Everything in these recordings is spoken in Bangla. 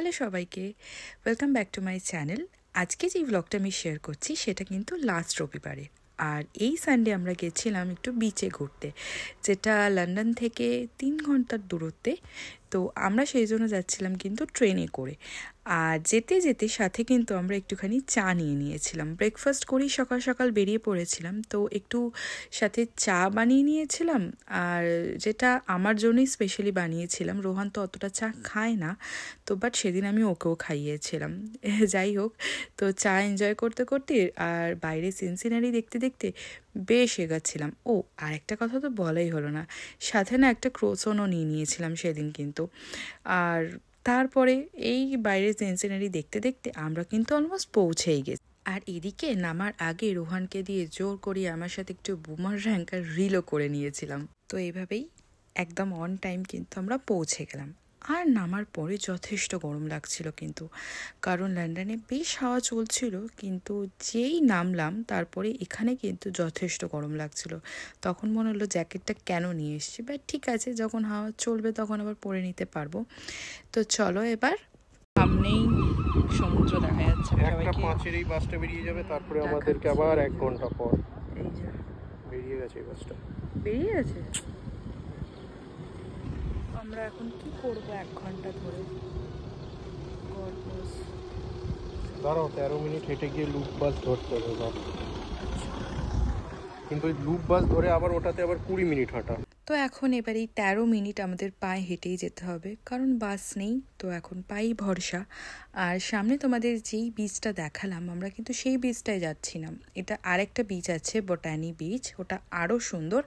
হ্যালো সবাইকে, welcome back to my channel. আজকে যে ব্লগটা আমি শেয়ার করছি সেটা কিন্তু লাস্ট রবিবারে। আর এই সানডে আমরা গেছিলাম একটু বিচে ঘুরতে, যেটা লন্ডন থেকে 3 ঘন্টার দূরত্বে। তো আমরা সেই জন্য যাচ্ছিলাম কিন্তু ট্রেনে করে। আর যেতে যেতে সাথে কিন্তু আমরা একটুখানি চা নিয়ে নিয়েছিলাম। ব্রেকফাস্ট করেই সকাল সকাল বেরিয়ে পড়েছিলাম, তো একটু সাথে চা বানিয়ে নিয়েছিলাম। আর যেটা আমার জন্যই স্পেশালি বানিয়েছিলাম, রোহান তো অতটা চা খায় না, তো বাট সেদিন আমি ওকেও খাইয়েছিলাম। যাই হোক, তো চা এনজয় করতে করতে আর বাইরে সিনসিনারি দেখতে দেখতে বেশ এগাচ্ছিলাম। ও আর একটা কথা তো বলাই হলো না, সাথে না একটা ক্রোসনও নিয়ে নিয়েছিলাম সেদিন কিন্তু। আর তারপরে এই বাইরের সিনসিনারি দেখতে দেখতে আমরা কিন্তু অলমোস্ট পৌঁছেই গেছি। আর এদিকে নামার আগে রোহানকে দিয়ে জোর করিয়ে আমার সাথে একটু বুমার র্যাঙ্ক আর রিলও করে নিয়েছিলাম। তো এইভাবেই একদম অন টাইম কিন্তু আমরা পৌঁছে গেলাম। আর নামার পরে যথেষ্ট গরম লাগছিল কিন্তু, কারণ লন্ডনে বেশ হাওয়া চলছিল, কিন্তু যেই নামলাম তারপরে এখানে কিন্তু যথেষ্ট গরম লাগছিল। তখন মনে হলো জ্যাকেটটা কেন নিয়ে এসেছি, বাট ঠিক আছে, যখন হাওয়া চলবে তখন আবার পরে নিতে পারবো। তো চলো, এবার সামনেই সমুদ্র দেখা যাচ্ছে। একটা 5-এর এই বাসটা বেরিয়ে যাবে, তারপরে আমাদেরকে আবার 1 ঘন্টা পর। এই যে বেরিয়ে গেছে এই বাসটা, বেরিয়ে গেছে। আমরা এখন কি করব 1 ঘন্টা ধরে? দাঁড়াও 13 মিনিট হেঁটে গিয়ে লুপ বাস ধরতে হবে। কিন্তু ওই লুপ বাস ধরে আবার ওটাতে আবার 20 মিনিট হাঁটা। তো এখন এবার এই 13 মিনিট আমাদের পায়ে হেঁটেই যেতে হবে, কারণ বাস নেই, তো এখন পায়েই ভরসা। আর সামনে তোমাদের যেই বিচটা দেখালাম, আমরা কিন্তু সেই বিচটায় যাচ্ছি না। এটা আরেকটা বিচ আছে, বোটানি বিচ, ওটা আরও সুন্দর,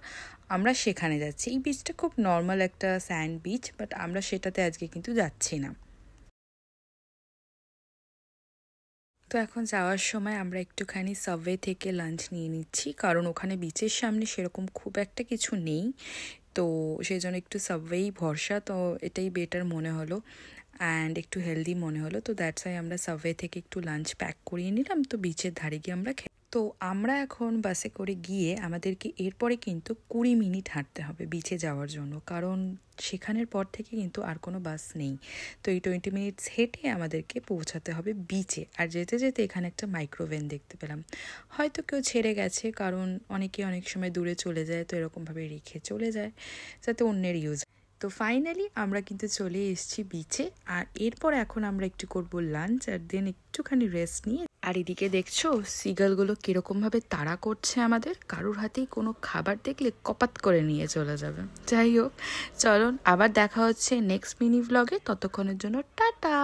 আমরা সেখানে যাচ্ছি। এই বিচটা খুব নর্মাল একটা স্যান্ড বিচ, বাট আমরা সেটাতে আজকে কিন্তু যাচ্ছি না। তো এখন যাওয়ার সময় আমরা একটুখানি সাবওয়ে থেকে লাঞ্চ নিয়ে নিচ্ছি, কারণ ওখানে বিচের সামনে সেরকম খুব একটা কিছু নেই, তো সেই জন্য একটু সাবওয়েই ভরসা, তো এটাই বেটার মনে হলো অ্যান্ড একটু হেলদি মনে হলো। তো দ্যাটস ওয়াই আমরা সাবওয়ে থেকে একটু লাঞ্চ প্যাক করিয়ে নিলাম, তো বিচের ধারে গিয়ে আমরা তো আমরা এখন বাসে করে গিয়ে আমাদেরকে এরপরে কিন্তু 20 মিনিট হাঁটতে হবে বিচে যাওয়ার জন্য, কারণ সেখানের পর থেকে কিন্তু আর কোনো বাস নেই। তো এই 20 মিনিটস হেঁটে আমাদেরকে পৌঁছাতে হবে বিচে। আর যেতে যেতে এখানে একটা মাইক্রোভেন দেখতে পেলাম, হয়তো কেউ ছেড়ে গেছে, কারণ অনেকে অনেক সময় দূরে চলে যায়, তো এরকমভাবে রেখে চলে যায় যাতে অন্যের ইউজ। তো ফাইনালি আমরা কিন্তু চলে এসেছি বিচে, আর এরপর এখন আমরা একটু করব লাঞ্চ, আর দেন একটুখানি রেস্ট নিয়ে। আর এদিকে দেখছো সিগালগুলো কিরকমভাবে তাড়া করছে আমাদের, কারোর হাতেই কোনো খাবার দেখলে কপাত করে নিয়ে চলে যাবে। যাই হোক, চলুন আবার দেখা হচ্ছে নেক্সট মিনি ভ্লগে, ততক্ষণের জন্য টাটা।